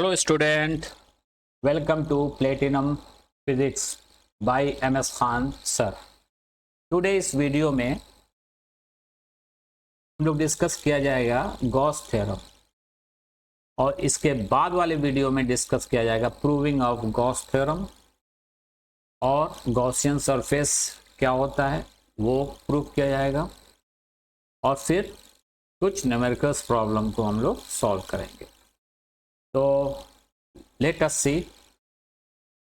Hello student, welcome to Platinum Physics by MS Khan sir. Today इस video में हम लोग डिस्कस किया जाएगा गॉस थ्योरम और इसके बाद वाले वीडियो में डिस्कस किया जाएगा प्रूविंग ऑफ गॉस थ्योरम और गॉसियन सरफेस क्या होता है वो प्रूव किया जाएगा और फिर कुछ न्यूमेरिकल्स प्रॉब्लम को हम लोग सॉल्व करेंगे। तो लेट अस सी,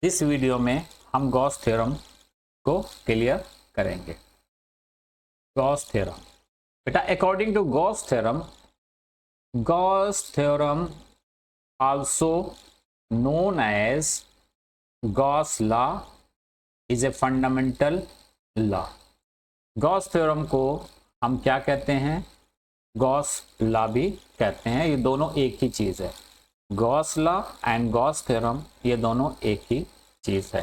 इस वीडियो में हम गॉस थ्योरम को क्लियर करेंगे। गॉस थ्योरम बेटा, according to Gauss theorem also known as Gauss law is a fundamental law. Gauss theorem को हम क्या कहते हैं? गॉस लॉ भी कहते हैं। ये दोनों एक ही चीज है। Gauss law and Gauss theorem ये दोनों एक ही चीज है।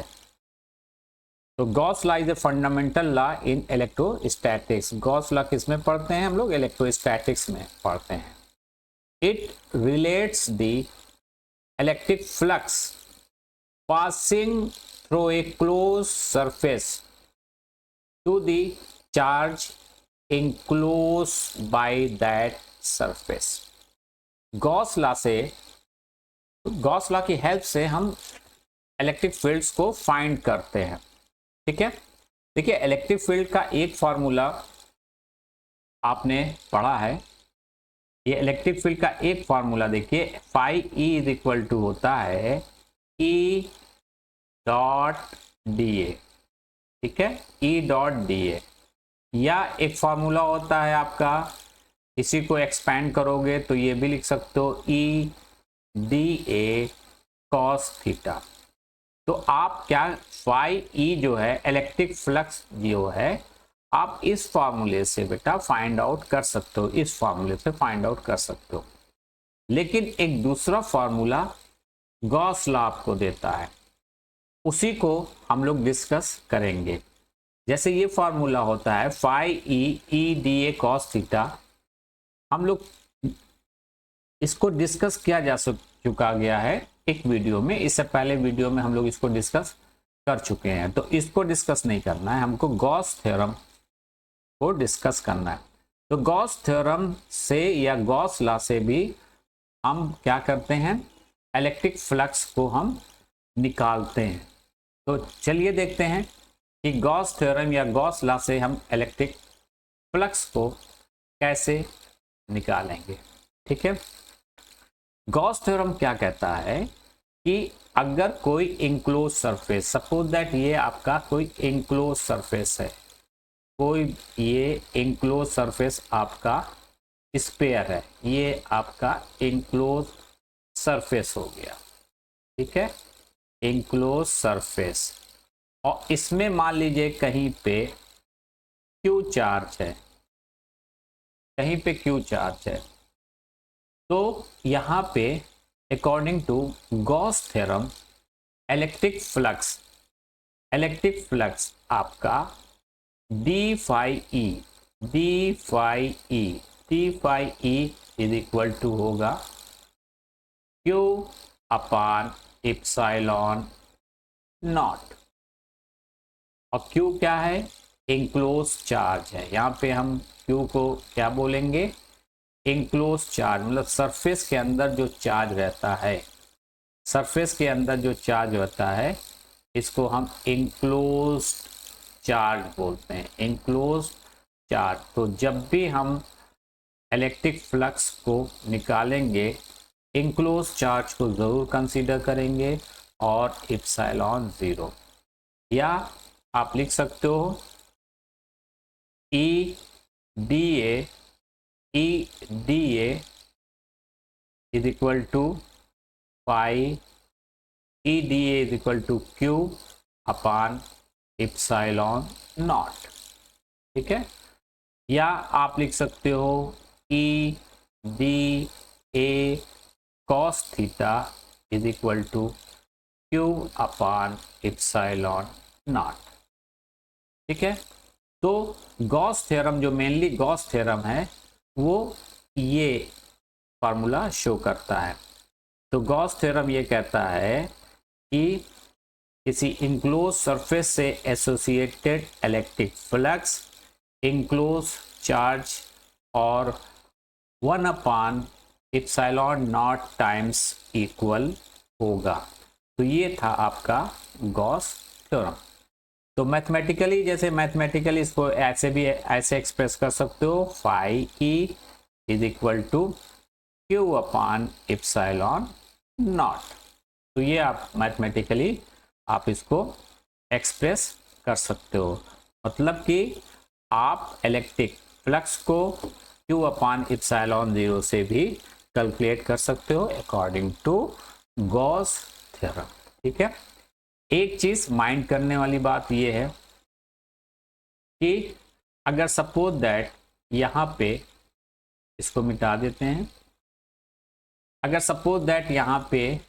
तो Gauss law is a fundamental law in electrostatics. Gauss law किस में पढ़ते हैं हम लोग? इलेक्ट्रोस्टैटिक्स में पढ़ते हैं। It relates the electric flux passing through a close surface to the charge enclosed by that surface। Gauss law की हेल्प से हम इलेक्ट्रिक फील्ड्स को फाइंड करते हैं। ठीक है, देखिए इलेक्ट्रिक फील्ड का एक फॉर्मूला आपने पढ़ा है। ये इलेक्ट्रिक फील्ड का एक फॉर्मूला देखिए, phi E is equal to होता है ई डॉट डी ए। ठीक है, ई डॉट डी ए। या एक फार्मूला होता है आपका, इसी को एक्सपैंड करोगे तो ये भी लिख सकते हो E D A cos theta. तो आप क्या, फाई ई जो है इलेक्ट्रिक फ्लक्स जो है, आप इस फार्मूले से बेटा फाइंड आउट कर सकते हो, इस फार्मूले से फाइंड आउट कर सकते हो। लेकिन एक दूसरा फार्मूला गॉस लॉ आपको देता है, उसी को हम लोग डिस्कस करेंगे। जैसे ये फॉर्मूला होता है phi E D A cos theta. हम लोग इसको डिस्कस किया जा चुका गया है एक वीडियो में। इससे पहले वीडियो में हम लोग इसको डिस्कस कर चुके हैं, तो इसको डिस्कस नहीं करना है, हमको गॉस थ्योरम को डिस्कस करना है। तो गॉस थ्योरम से या गॉस लॉ से भी हम क्या करते हैं? इलेक्ट्रिक फ्लक्स को हम निकालते हैं। तो चलिए देखते हैं कि गॉस थ्योरम या गॉस लॉ से हम इलेक्ट्रिक फ्लक्स को कैसे निकालेंगे। ठीक है, गॉस थ्योरम क्या कहता है कि अगर कोई इंक्लोज सरफेस, सपोज दैट ये आपका कोई इंक्लोज सरफेस है, कोई ये इंक्लोज सरफेस आपका स्फीयर है, ये आपका इंक्लोज सरफेस हो गया। ठीक है, इंक्लोज सरफेस, और इसमें मान लीजिए कहीं पे क्यू चार्ज है, कहीं पे क्यू चार्ज है। तो यहाँ पे according to Gauss theorem electric flux आपका d phi E is equal to होगा क्यू अपान इप्सिलॉन नॉट। और Q क्या है? इंक्लोज चार्ज है। यहाँ पे हम Q को क्या बोलेंगे? इंक्लोज चार्ज, मतलब सरफेस के अंदर जो चार्ज रहता है, सरफेस के अंदर जो चार्ज रहता है इसको हम इंक्लोज चार्ज बोलते हैं, इंक्लोज चार्ज। तो जब भी हम इलेक्ट्रिक फ्लक्स को निकालेंगे इंक्लोज चार्ज को जरूर कंसीडर करेंगे और इप्सिलॉन 0, या आप लिख सकते हो E D A is equal to phi E D A is equal to Q upon epsilon naught. ठीक है, या आप लिख सकते हो E D A cos theta is equal to Q upon epsilon naught. ठीक है, तो गॉस थ्योरम जो मेनली गॉस थ्योरम है वो ये फार्मूला शो करता है। तो गॉस थ्योरम ये कहता है कि किसी इनक्लोज सरफेस से associated electric flux enclose charge और 1/ε0 टाइम्स इक्वल होगा। तो ये था आपका गॉस थ्योरम। तो मैथमेटिकली, जैसे मैथमेटिकली इसको ऐसे भी ऐसे एक्सप्रेस कर सकते हो, phi E is equal to Q/ε0। तो ये आप मैथमेटिकली आप इसको एक्सप्रेस कर सकते हो। मतलब कि आप इलेक्ट्रिक फ्लक्स को Q/ε0 से भी कैलकुलेट कर सकते हो अकॉर्डिंग टू गॉस थ्योरम। ठीक है, एक चीज माइंड करने वाली बात यह है कि अगर सपोज दैट यहां पे, इसको मिटा देते हैं, अगर सपोज दैट यहां पे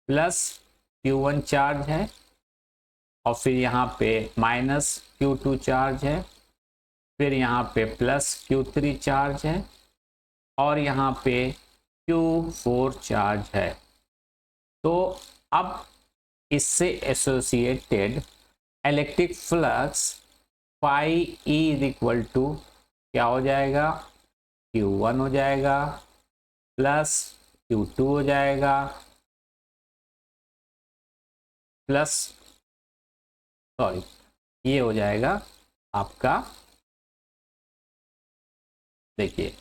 प्लस Q1 चार्ज है और फिर यहाँ पे माइनस Q2 चार्ज है, फिर यहाँ पे प्लस Q3 चार्ज है और यहाँ पे Q4 चार्ज है। तो अब इससे associated electric flux phi E is equal to क्या हो जाएगा, Q1 हो जाएगा प्लस Q2 हो जाएगा प्लस, सॉरी, ये हो जाएगा आपका, देखिए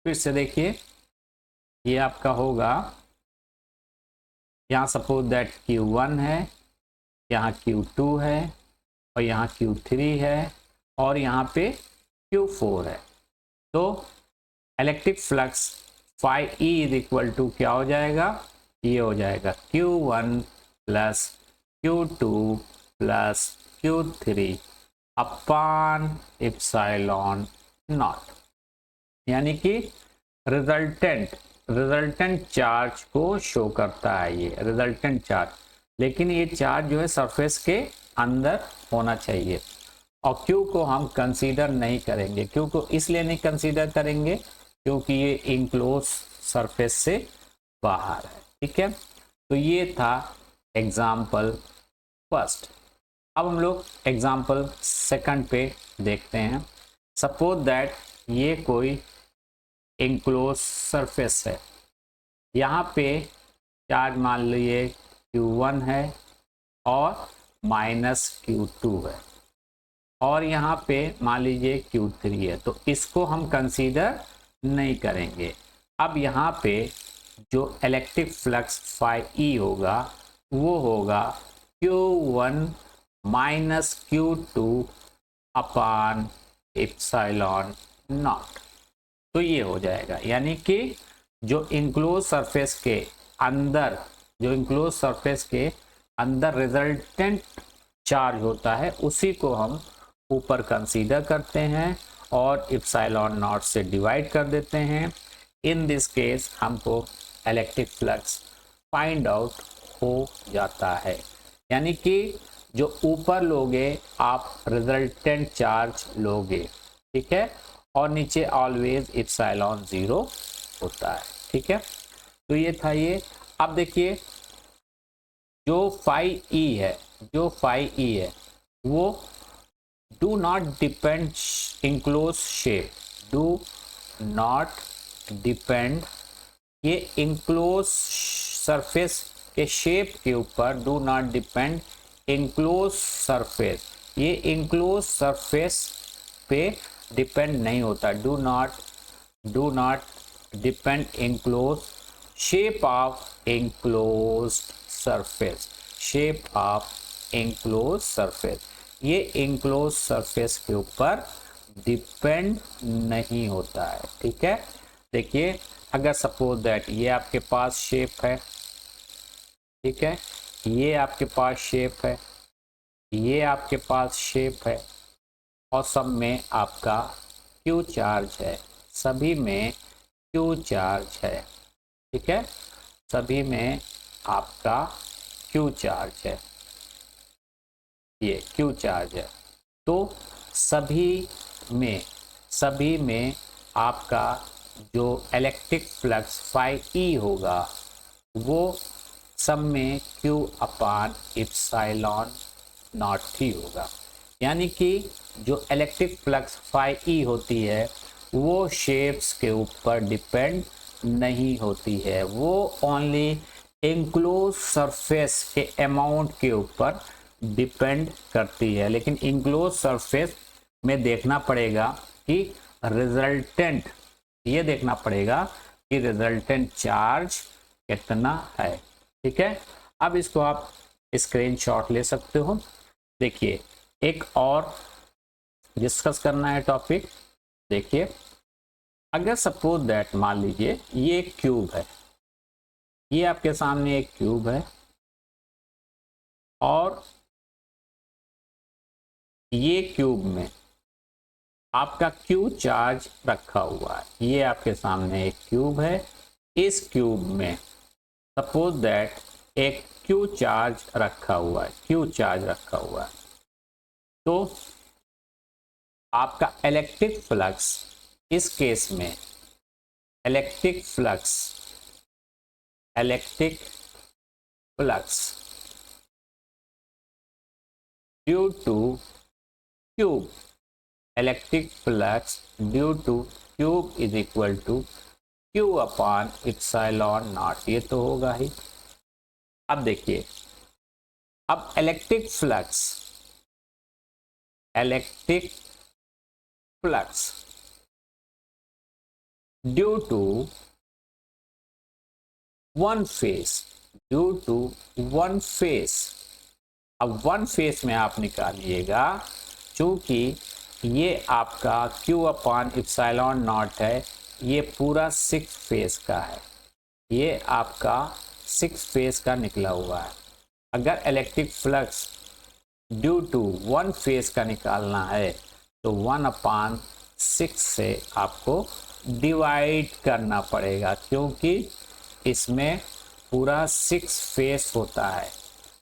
फिर से देखिए, ये आपका होगा, यहाँ सपोज दैट Q1 है, यहाँ Q2 है और यहाँ Q3 है और यहाँ पे Q4 है। तो electric flux phi E is equal to क्या हो जाएगा, ये हो जाएगा Q1 plus Q2 plus Q3 upon epsilon naught, यानी कि रिजल्टेंट चार्ज को शो करता है ये रिजल्टेंट चार्ज। लेकिन ये चार्ज जो है सरफेस के अंदर होना चाहिए और Q को हम कंसीडर नहीं करेंगे। Q को इसलिए नहीं कंसीडर करेंगे क्योंकि ये इनक्लोज सरफेस से बाहर है। ठीक है, तो ये था एग्जाम्पल फर्स्ट। अब हम लोग एग्जाम्पल सेकंड पे देखते हैं। सपोज दैट ये कोई इनक्लोज सरफेस है, यहाँ पे चार्ज मान लीजिए Q1 है और माइनस Q2 है और यहाँ पे मान लीजिए Q3 है, तो इसको हम कंसीडर नहीं करेंगे। अब यहाँ पे जो इलेक्ट्रिक फ्लक्स फाई ई होगा वो होगा Q1 minus Q2 upon epsilon not. तो ये हो जाएगा, यानी कि जो इनक्लोज सरफेस के अंदर, जो इनक्लोज सरफेस के अंदर रिजल्टेंट चार्ज होता है उसी को हम ऊपर कंसीडर करते हैं और एप्सिलॉन नॉट से डिवाइड कर देते हैं। इन दिस केस हमको इलेक्ट्रिक फ्लक्स फाइंड आउट हो जाता है, यानी कि जो ऊपर लोगे आप रिजल्टेंट चार्ज लोगे, ठीक है, और नीचे ऑलवेज एप्सिलॉन 0 होता है। ठीक है, तो ये था ये। अब देखिए जो फाई ई है, जो फाई ई है वो do not depend enclose shape, do not depend, ये इनक्लोज सरफेस के शेप के ऊपर do not depend enclose surface, ये इनक्लोज सरफेस पे डिपेंड नहीं होता। Do not depend enclose shape of enclosed surface, shape of enclose surface, ये enclose surface के ऊपर डिपेंड नहीं होता है। ठीक है, देखिए अगर सपोज दैट ये आपके पास शेप है, ठीक है, ये आपके पास शेप है, ये आपके पास शेप है और सब में आपका Q चार्ज है, सभी में Q चार्ज है। ठीक है, सभी में आपका Q चार्ज है, ये Q चार्ज है। तो सभी में आपका जो इलेक्ट्रिक फ्लक्स फाई ई होगा वो सब में Q अपान इप्सिलॉन नॉट थी होगा। यानी कि जो इलेक्ट्रिक फ्लक्स फाई ई होती है वो शेप्स के ऊपर डिपेंड नहीं होती है, वो ओनली इंक्लोज सरफेस के अमाउंट के ऊपर डिपेंड करती है। लेकिन इंक्लोज सरफेस में देखना पड़ेगा कि रिजल्टेंट, ये देखना पड़ेगा कि रिजल्टेंट चार्ज कितना है। ठीक है, अब इसको आप स्क्रीनशॉट ले सकते हो। देखिए एक और डिस्कस करना है टॉपिक। देखिए अगर सपोज दैट मान लीजिए ये एक क्यूब है, ये आपके सामने एक क्यूब है और ये क्यूब में आपका क्यू चार्ज रखा हुआ है। ये आपके सामने एक क्यूब है, इस क्यूब में सपोज दैट एक क्यू चार्ज रखा हुआ है, क्यू चार्ज रखा हुआ है। तो आपका इलेक्ट्रिक फ्लक्स इस केस में electric flux due to cube, electric flux due to cube is equal to Q upon epsilon naught, ये तो होगा ही। अब देखिए, अब electric flux due to one face, अब वन फेस में आप निकालिएगा, चूंकि ये आपका Q अपान इप्सिलॉन नॉट है, ये पूरा 6 फेस का है, ये आपका 6 फेस का निकला हुआ है। अगर electric flux due to one face का निकालना है तो 1/6 से आपको डिवाइड करना पड़ेगा, क्योंकि इसमें पूरा 6 फेस होता है,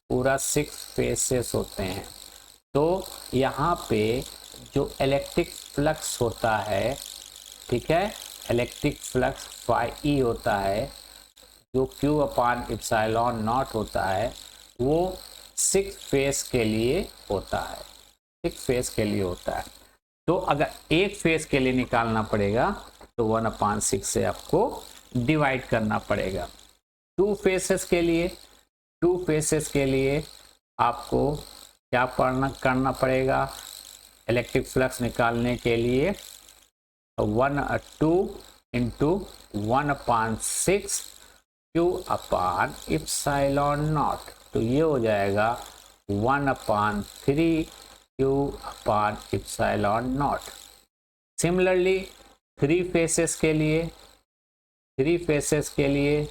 पूरा 6 फेसेस होते हैं। तो यहाँ पे जो इलेक्ट्रिक फ्लक्स होता है, ठीक है, इलेक्ट्रिक फ्लक्स फाई ई होता है, जो Q अपान इप्सिलॉन नॉट होता है, वो 6 फेस के लिए होता है, 6 फेस के लिए होता है। तो अगर एक फेस के लिए निकालना पड़ेगा तो 1/6 से आपको डिवाइड करना पड़ेगा। 2 फेसेस के लिए आपको क्या करना पड़ेगा, इलेक्ट्रिक फ्लक्स निकालने के लिए 2 into 1/6 Q upon epsilon not, तो ये हो जाएगा 1/3 Q upon epsilon not. Similarly 3 faces के लिए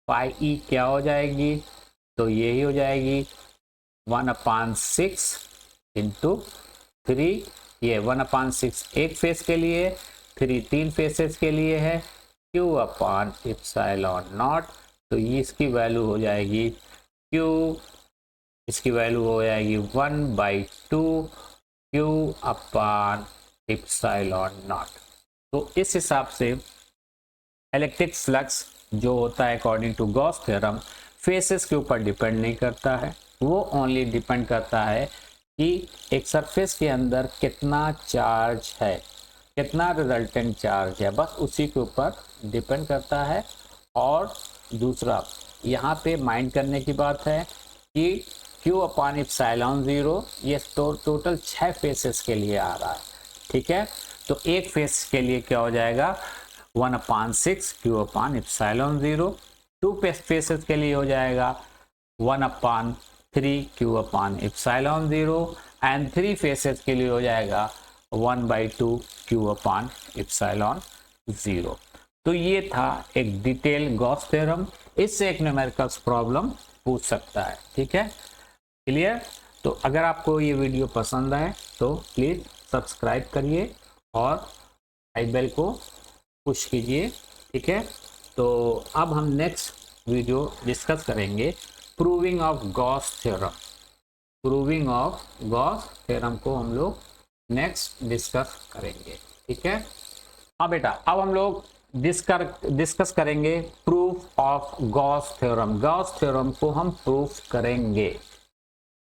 पाई ई क्या हो जाएगी, तो यही हो जाएगी 1/6 इंटू 3, ये 1/6 एक फेस के लिए, 3 फेसेस के लिए है, Q अपान इप्सिलॉन नॉट, तो ये इसकी वैल्यू हो जाएगी Q, इसकी वैल्यू हो जाएगी 1/2 Q अपान इप्सिलॉन नॉट। तो इस हिसाब से इलेक्ट्रिक फ्लक्स जो होता है according to Gauss theorem faces के ऊपर डिपेंड नहीं करता है, वो ओनली डिपेंड करता है कि एक सरफेस के अंदर कितना चार्ज है, कितना रिजल्टेंट चार्ज है, बस उसी के ऊपर डिपेंड करता है। और दूसरा यहाँ पे माइंड करने की बात है कि Q अपान इप्सिलॉन 0 ये टोटल 6 फेसेस के लिए आ रहा है, ठीक है। तो एक फेस के लिए क्या हो जाएगा 1/6 Q अपान इप्सिलॉन 0, 2 फेसेस के लिए हो जाएगा 1/3 Q upon epsilon 0 and 3 faces के लिए हो जाएगा 1/2 Q अपान इप्सिलॉन 0। तो ये था एक डिटेल गॉस थ्योरम, इससे एक न्यूमेरिकल्स प्रॉब्लम पूछ सकता है, ठीक है, क्लियर। तो अगर आपको ये वीडियो पसंद आए तो प्लीज़ सब्सक्राइब करिए और आई बेल को पुश कीजिए, ठीक है। तो अब हम नेक्स्ट वीडियो डिस्कस करेंगे proving of Gauss theorem, proving of Gauss theorem को हम लोग नेक्स्ट डिस्कस करेंगे, ठीक है। हाँ बेटा, अब हम लोग डिस्कस करेंगे proof of Gauss theorem. Gauss theorem को हम प्रूफ करेंगे।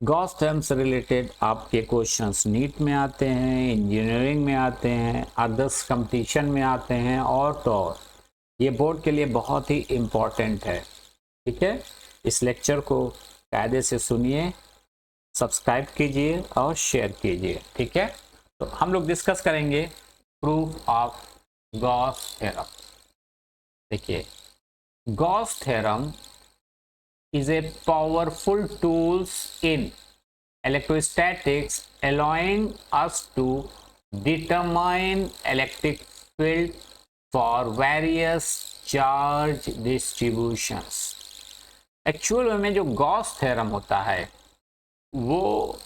गॉस थ्योरम से रिलेटेड आपके क्वेश्चंस नीट में आते हैं, इंजीनियरिंग में आते हैं, अदर्स कंपटीशन में आते हैं, और तो और ये बोर्ड के लिए बहुत ही इम्पोर्टेंट है। ठीक है, इस लेक्चर को कायदे से सुनिए, सब्सक्राइब कीजिए और शेयर कीजिए। ठीक है, तो हम लोग डिस्कस करेंगे प्रूफ ऑफ गॉस थ्योरम। देखिए, Gauss theorem is a powerful tools in electrostatics, allowing us to determine electric field for various charge distributions। Actual में जो गॉस थ्योरम होता है वो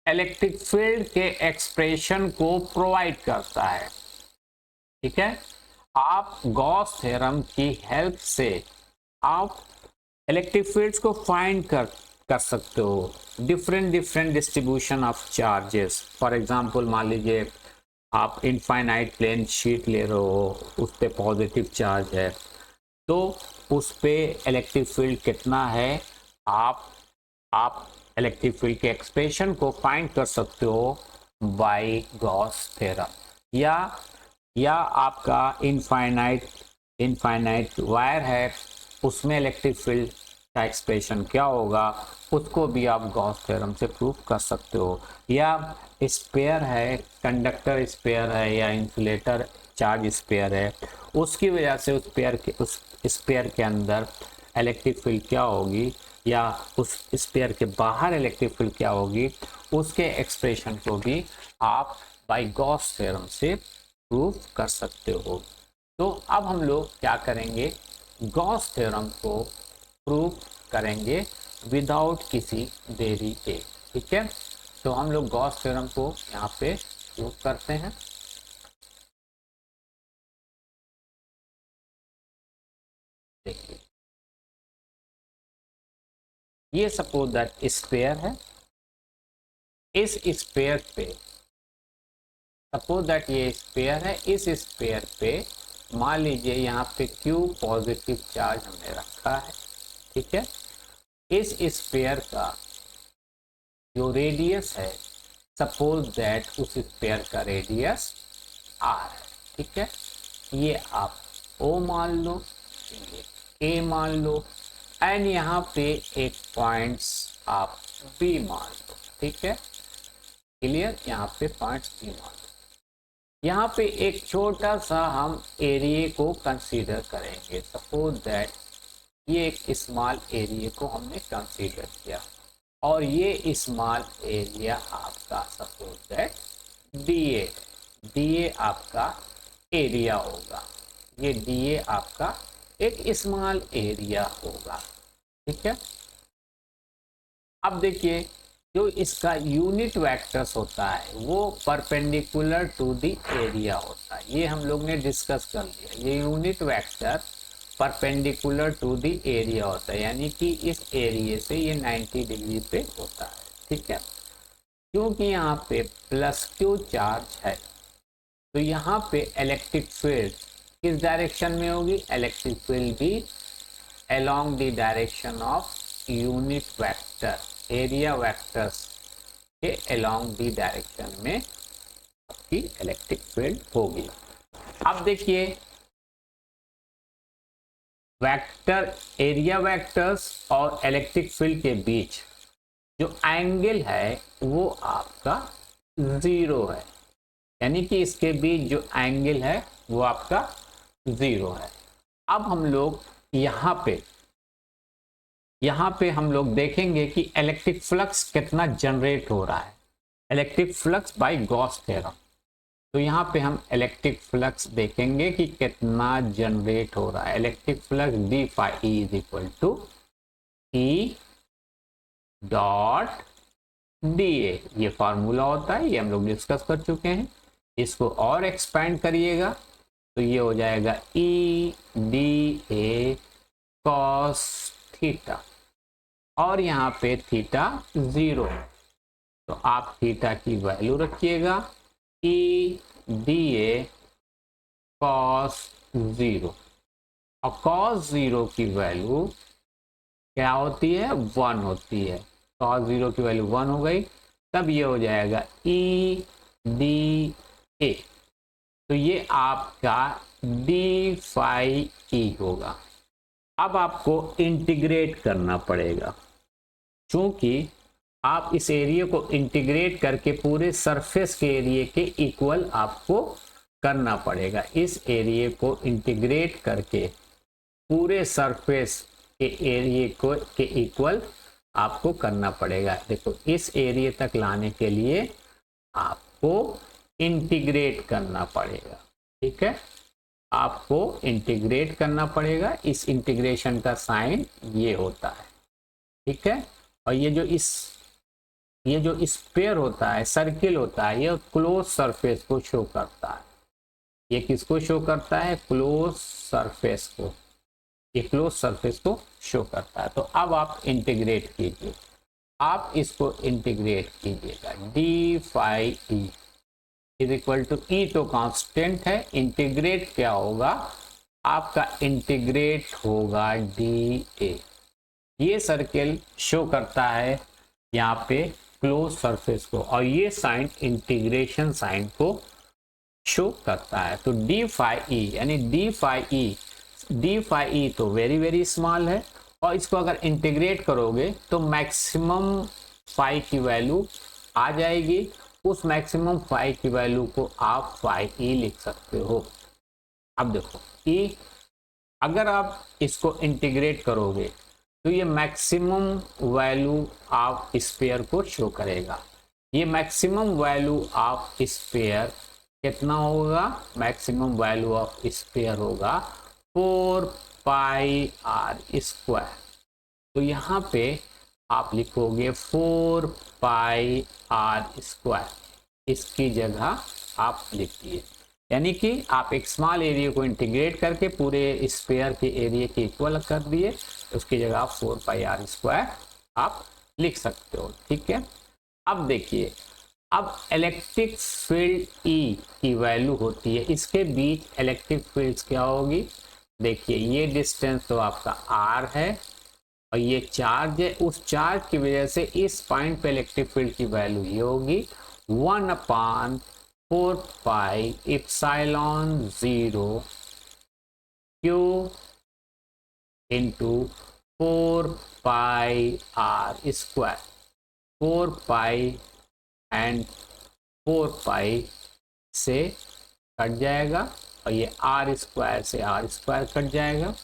इलेक्ट्रिक फील्ड के एक्सप्रेशन को प्रोवाइड करता है। ठीक है, आप गॉस थ्योरम की हेल्प से आप इलेक्ट्रिक फील्ड्स को फाइंड कर सकते हो, different distribution of charges. For example मान लीजिए आप इनफाइनाइट प्लेन शीट ले रहे हो, उस पर पॉजिटिव चार्ज है, तो उस पे इलेक्ट्रिक फील्ड कितना है, आप इलेक्ट्रिक फील्ड के एक्सप्रेशन को फाइंड कर सकते हो बाय गॉस थ्योरम। या आपका इनफाइनाइट वायर है, उसमें इलेक्ट्रिक फील्ड का एक्सप्रेशन क्या होगा, उसको भी आप गॉस थ्योरम से प्रूफ कर सकते हो। या स्पेयर है, कंडक्टर स्पेयर है या इंसुलेटर चार्ज स्पेयर है, उसकी वजह से उस स्पेयर के अंदर इलेक्ट्रिक फील्ड क्या होगी, या उस स्पेयर के बाहर इलेक्ट्रिक फील्ड क्या होगी, उसके एक्सप्रेशन को भी आप बाय गॉस थ्योरम से प्रूफ कर सकते हो। तो अब हम लोग क्या करेंगे, गॉस थ्योरम को प्रूफ करेंगे विदाउट किसी देरी के। ठीक है, तो हम लोग गॉस थ्योरम को यहाँ पे प्रूफ करते हैं। देखिए, ये सपोज दैट स्फीयर है, इस स्फीयर पे सपोज दैट ये स्फीयर है, इस स्फीयर पे मान लीजिए यहाँ पे Q पॉजिटिव चार्ज हमने रखा है। ठीक है, इस स्फीयर का जो रेडियस है, सपोज दैट उस स्फीयर का रेडियस R है। ठीक है, ये आप O मान लो, ये A मान लो, एंड यहाँ पे एक पॉइंट्स आप B मान लो। ठीक है, क्लियर, यहाँ पे पॉइंट्स B मान लो। यहाँ पे एक छोटा सा हम एरिया को कंसीडर करेंगे। सपोज दैट ये एक स्मॉल एरिया को हमने कंसीडर किया, और ये स्मॉल एरिया आपका सपोज दैट DA आपका एरिया होगा, ये DA आपका एक स्मॉल एरिया होगा। ठीक है, अब देखिए, जो इसका यूनिट वेक्टर्स होता है वो परपेंडिकुलर टू द एरिया होता है। ये हम लोग ने डिस्कस कर लिया, ये unit vector perpendicular to the area होता है, यानी कि इस एरिया से ये 90 डिग्री पे होता है। ठीक है, क्योंकि यहाँ पे +Q चार्ज है, तो यहाँ पे इलेक्ट्रिक फील्ड किस डायरेक्शन में होगी, इलेक्ट्रिक फील्ड भी along the direction of unit vector, area vectors के अलोंग द डायरेक्शन में आपकी इलेक्ट्रिक फील्ड होगी। अब देखिए, वेक्टर, एरिया वेक्टर्स और इलेक्ट्रिक फील्ड के बीच जो एंगल है वो आपका 0 है, यानी कि इसके बीच जो एंगल है वो आपका 0 है। अब हम लोग यहाँ पे हम लोग देखेंगे कि इलेक्ट्रिक फ्लक्स कितना जनरेट हो रहा है, electric flux by Gauss theorem. तो यहाँ पे हम इलेक्ट्रिक फ्लक्स देखेंगे कि कितना जनरेट हो रहा है। Electric flux d phi E is equal to E dot DA, ये फार्मूला होता है, ये हम लोग डिस्कस कर चुके हैं। इसको और एक्सपेंड करिएगा तो ये हो जाएगा E DA cos थीटा, और यहाँ पे थीटा 0, तो आप थीटा की वैल्यू रखिएगा E DA cos 0 और cos 0 की वैल्यू क्या होती है, 1 होती है। cos 0 की वैल्यू 1 हो गई, तब ये हो जाएगा ई डी ए। तो ये आपका डी फाई ई होगा। अब आपको इंटीग्रेट करना पड़ेगा, क्योंकि आप इस एरिया को इंटीग्रेट करके पूरे सरफेस के एरिया के इक्वल आपको करना पड़ेगा। इस एरिया को इंटीग्रेट करके पूरे सरफेस के एरिया को के इक्वल आपको करना पड़ेगा। देखो, इस एरिया तक लाने के लिए आपको इंटीग्रेट करना पड़ेगा। ठीक है, आपको इंटीग्रेट करना पड़ेगा। इस इंटीग्रेशन का साइन ये होता है। ठीक है, और ये जो स्फीयर होता है, सर्किल होता है, ये क्लोज सरफेस को शो करता है। ये किसको शो करता है, क्लोज सरफेस को। ये क्लोज सरफेस को शो करता है। तो अब आप इंटीग्रेट कीजिए, आप इसको इंटीग्रेट कीजिएगा। D phi E is equal to, E तो कांस्टेंट है, इंटीग्रेट क्या होगा आपका, इंटीग्रेट होगा डी ए। ये सर्किल शो करता है यहाँ पे क्लोज सरफेस को, और ये साइन इंटीग्रेशन साइन को शो करता है। तो डी फाई ई यानी डी फाई ई तो वेरी वेरी स्मॉल है, और इसको अगर इंटीग्रेट करोगे तो मैक्सिमम फाई की वैल्यू आ जाएगी। उस मैक्सिमम फाई की वैल्यू को आप फाई ई लिख सकते हो। अब देखो, ई अगर आप इसको इंटीग्रेट करोगे तो ये मैक्सिमम वैल्यू ऑफ स्फीयर को शो करेगा। ये मैक्सिमम वैल्यू ऑफ स्फीयर कितना होगा, मैक्सिमम वैल्यू ऑफ स्फीयर होगा 4 पाई आर स्क्वायर। तो यहाँ पे आप लिखोगे 4 पाई आर स्क्वायर, इसकी जगह आप लिखिए। यानी कि आप एक स्मॉल एरिया को इंटीग्रेट करके पूरे स्फीयर के एरिया के इक्वल कर दिए, उसकी जगह आप 4 पाई आर स्क्वायर आप लिख सकते हो। ठीक है, अब देखिए, अब इलेक्ट्रिक फील्ड ई की वैल्यू होती है, इसके बीच इलेक्ट्रिक फील्ड क्या होगी। देखिए, ये डिस्टेंस तो आपका आर है और ये चार्ज है। उस चार्ज की वजह से इस पॉइंट पे इलेक्ट्रिक फील्ड की वैल्यू ये होगी 1/4 pi epsilon 0 Q into 4 pi R square. 4 pi and 4 pi से कट जाएगा और ये आर स्क्वायर से आर स्क्वायर कट जाएगा।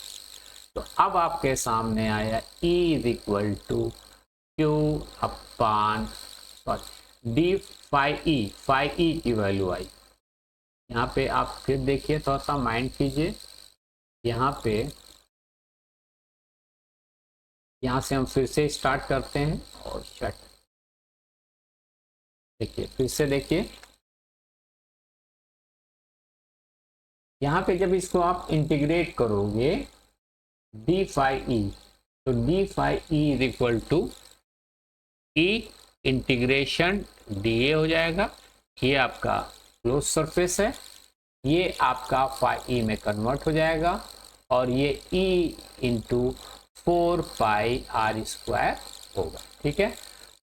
तो अब आपके सामने आया E is equal to Q upon D phi E की वैल्यू आई। यहाँ पे आप फिर देखिए, थोड़ा सा माइंड कीजिए। यहाँ पे यहाँ से हम फिर से स्टार्ट करते हैं और शट, देखिए फिर से देखिए, यहाँ पे जब इसको आप इंटीग्रेट करोगे डी फाई ई, तो D phi E is equal to E integration D A हो जाएगा। ये आपका क्लोज सरफेस है, ये आपका फाई ई में कन्वर्ट हो जाएगा और ये E into 4 pi R square होगा। ठीक है,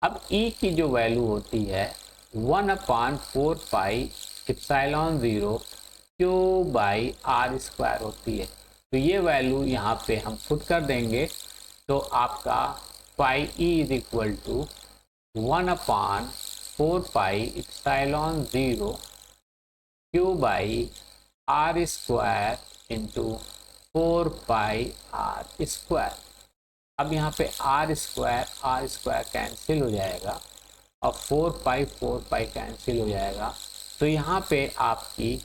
अब ई की जो वैल्यू होती है 1/4 pi epsilon 0 Q by R square होती है। तो ये वैल्यू यहाँ पे हम पुट कर देंगे, तो आपका pi E is equal to 1/4 pi epsilon 0 Q by R square into 4 pi R square. अब यहाँ पे आर स्क्वायर कैंसिल हो जाएगा और 4 पाई कैंसिल हो जाएगा। तो यहाँ पे आपकी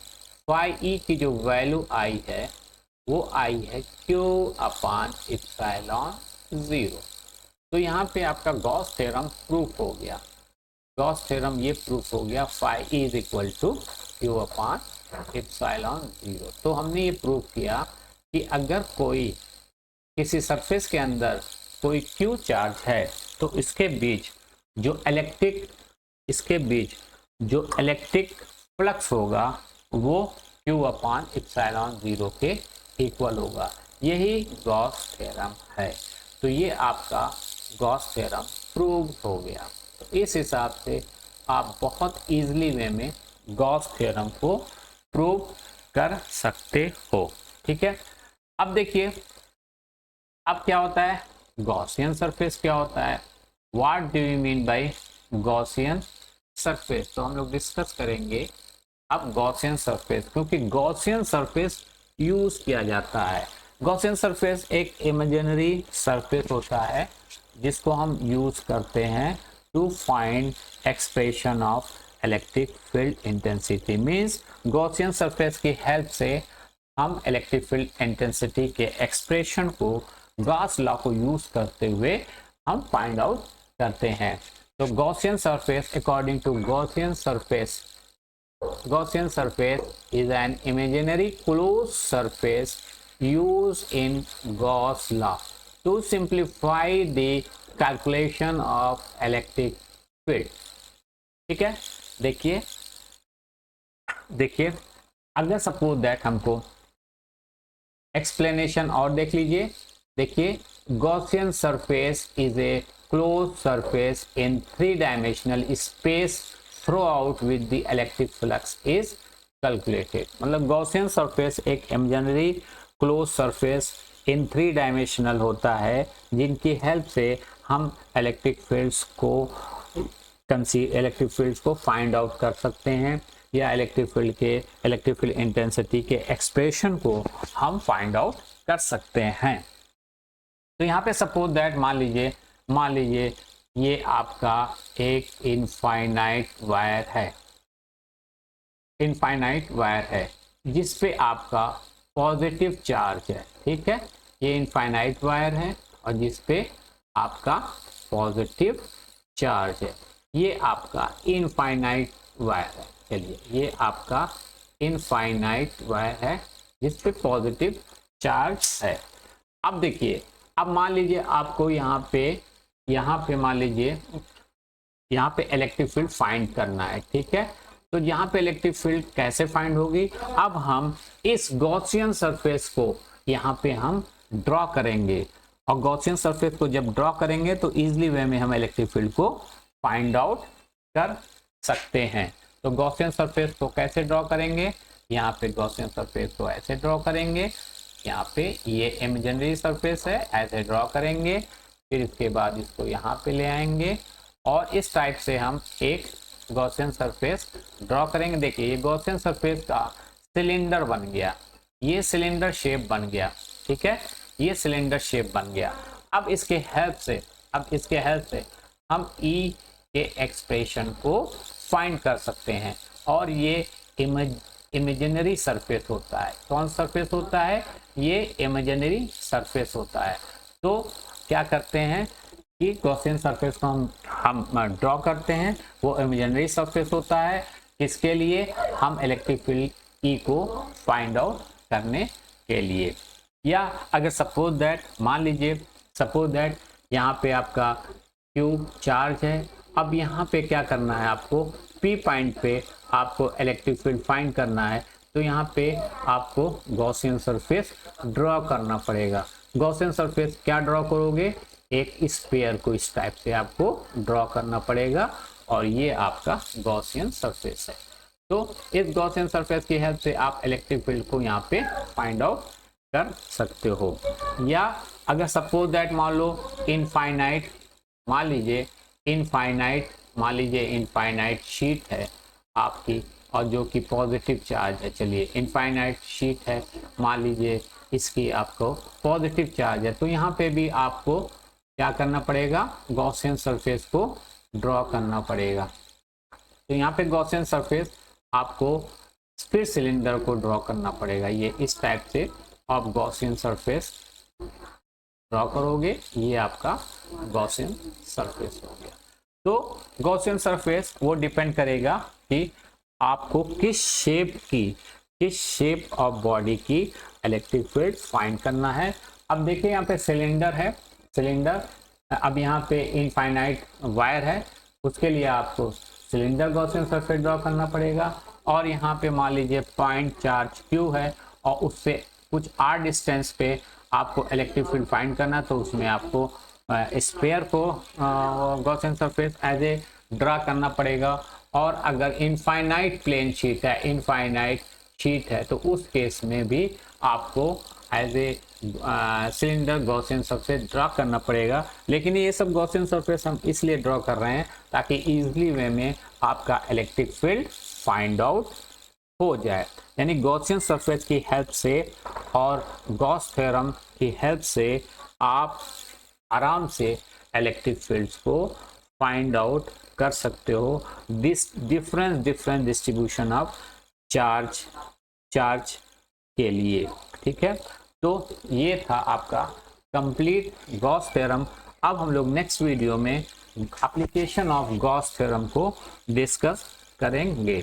फाई ई की जो वैल्यू आई है वो आई है Q अपान एप्सिलॉन 0। तो यहाँ पे आपका गॉस थ्योरम प्रूफ हो गया। गॉस थ्योरम ये प्रूफ हो गया, phi E is equal to Q upon epsilon 0। तो हमने ये प्रूफ किया कि अगर कोई किसी सरफेस के अंदर कोई Q चार्ज है तो इसके बीच जो इलेक्ट्रिक फ्लक्स होगा वो Q अपॉन एप्सिलॉन 0 के इक्वल होगा। यही गॉस थ्योरम है। तो ये आपका गॉस थ्योरम प्रूव हो गया। तो इस हिसाब से आप बहुत इजीली वे में गॉस थ्योरम को प्रूव कर सकते हो। ठीक है, अब देखिए अब क्या होता है गॉसियन सरफेस, क्या होता है, what do you mean by Gaussian surface. तो हम लोग डिस्कस करेंगे अब गॉसियन सरफेस, क्योंकि गॉसियन सरफेस यूज किया जाता है। गॉसियन सरफेस एक इमेजिनरी सरफेस होता है जिसको हम यूज करते हैं to find expression of electric field intensity. Means Gaussian surface की हेल्प से हम इलेक्ट्रिक फील्ड इंटेंसिटी के एक्सप्रेशन को गॉस लॉ को यूज करते हुए हम फाइंड आउट करते हैं। तो Gaussian surface, according to Gaussian surface, Gaussian surface is an imaginary closed surface used in Gauss law to simplify the calculation of electric field। ठीक है, देखिए देखिए अगर सपोज दैट हमको एक्सप्लेनेशन और देख लीजिए। देखिए Gaussian surface is a closed surface in 3-dimensional space throughout with the electric flux is calculated। मतलब गॉसियन सरफेस एक इमेजिनरी क्लोज सरफेस इन 3-डायमेंशनल होता है जिनकी हेल्प से हम इलेक्ट्रिक फील्ड्स को फाइंड आउट कर सकते हैं, या इलेक्ट्रिक फील्ड इंटेंसिटी के एक्सप्रेशन को हम फाइंड आउट कर सकते हैं। तो यहाँ पे सपोज दैट मान लीजिए ये आपका एक इनफाइनाइट वायर है जिस पे आपका पॉजिटिव चार्ज है। ठीक है, ये इनफाइनाइट वायर है और जिस पे आपका पॉजिटिव चार्ज है। ये आपका इनफाइनाइट वायर है। चलिए ये आपका इनफाइनाइट वायर है जिस पे पॉजिटिव चार्ज है। अब देखिए, अब मान लीजिए आपको यहाँ पे मान लीजिए यहाँ पे इलेक्ट्रिक फील्ड फाइंड करना है। ठीक है, तो यहाँ पे इलेक्ट्रिक फील्ड कैसे फाइंड होगी, अब हम इस गॉसियन सरफेस को यहाँ पे हम ड्रॉ करेंगे, और गॉसियन सरफेस को जब ड्रॉ करेंगे तो इजीली वे में हम इलेक्ट्रिक फील्ड को फाइंड आउट कर सकते हैं। तो गॉसियन सरफेस को कैसे ड्रॉ करेंगे, यहाँ पे गॉसियन सरफेस को ऐसे ड्रॉ करेंगे, यहाँ पे ये इमेजिनरी सरफेस है ऐसे ड्रॉ करेंगे, फिर इसके बाद इसको यहाँ पे ले आएंगे और इस टाइप से हम एक गॉसियन सरफेस ड्रॉ करेंगे। देखिए ये गॉसियन सरफेस का सिलेंडर बन गया, ये सिलेंडर शेप बन गया। ठीक है, ये सिलेंडर शेप बन गया। अब इसके हेल्प से हम ई के एक्सप्रेशन को फाइंड कर सकते हैं, और ये इमेजिनरी सरफेस होता है। कौन सरफेस होता है, ये इमेजिनरी सरफेस होता है। तो क्या करते हैं कि गॉसियन सरफेस को हम ड्रॉ करते हैं, वो इमेजिनरी सरफेस होता है। इसके लिए हम इलेक्ट्रिक फील्ड ई को फाइंड आउट करने के लिए, या अगर सपोज दैट यहाँ पे आपका क्यूब चार्ज है। अब यहाँ पे क्या करना है, आपको पी पॉइंट पे आपको इलेक्ट्रिक फील्ड फाइंड करना है। तो यहाँ पे आपको गॉसियन सरफेस ड्रॉ करना पड़ेगा। गॉसियन सरफेस क्या ड्रॉ करोगे, एक स्फीयर को इस टाइप से आपको ड्रॉ करना पड़ेगा, और ये आपका गॉसियन सरफेस है। तो इस गॉसियन सरफेस की हेल्प से आप इलेक्ट्रिक फील्ड को यहाँ पे फाइंड आउट कर सकते हो। या अगर सपोज दैट इनफाइनाइट शीट है आपकी, और जो कि पॉजिटिव चार्ज है। चलिए इनफाइनाइट शीट है, मान लीजिए इसकी आपको पॉजिटिव चार्ज है, तो यहाँ पे भी आपको क्या करना पड़ेगा, गॉसियन सरफेस को ड्रॉ करना पड़ेगा। तो यहाँ पे गॉसियन सरफेस आपको फिर सिलेंडर को ड्रॉ करना पड़ेगा। ये इस टाइप से आप गॉसियन सरफेस ड्रॉ करोगे, ये आपका गॉसियन सरफेस हो गया। तो गॉसियन सरफेस वो डिपेंड करेगा कि आपको किस शेप ऑफ बॉडी की इलेक्ट्रिक फील्ड फाइंड करना है। अब देखिए यहाँ पे सिलेंडर है, अब यहाँ पे इनफाइनाइट वायर है, उसके लिए आपको सिलेंडर गॉसियन सरफेस ड्रॉ करना पड़ेगा। और यहाँ पे मान लीजिए पॉइंट चार्ज Q है और उससे कुछ r डिस्टेंस पे आपको इलेक्ट्रिक फील्ड फाइंड करना, तो उसमें आपको स्फीयर को Gaussian surface as a draw करना पड़ेगा। और अगर इनफाइनाइट प्लेन शीट है, इनफाइनाइट शीट है, तो उस केस में भी आपको as a cylinder Gaussian surface draw करना पड़ेगा। लेकिन ये सब गॉसियन सरफेस हम इसलिए ड्रॉ कर रहे हैं ताकि इजीली वे में आपका इलेक्ट्रिक फील्ड फाइंड आउट हो जाए। यानी गॉसियन सरफेस की हेल्प से और गॉस थ्योरम की हेल्प से आप आराम से इलेक्ट्रिक फील्ड्स को फाइंड आउट कर सकते हो। This different distribution of charge के लिए, ठीक है। तो ये था आपका कंप्लीट गॉस थ्योरम। अब हम लोग नेक्स्ट वीडियो में एप्लीकेशन ऑफ गॉस थ्योरम को डिस्कस करेंगे।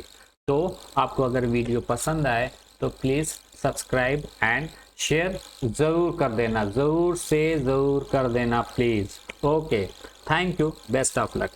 तो आपको अगर वीडियो पसंद आए तो प्लीज़ सब्सक्राइब एंड शेयर ज़रूर कर देना, ज़रूर से ज़रूर कर देना please. Okay, thank you, best of luck.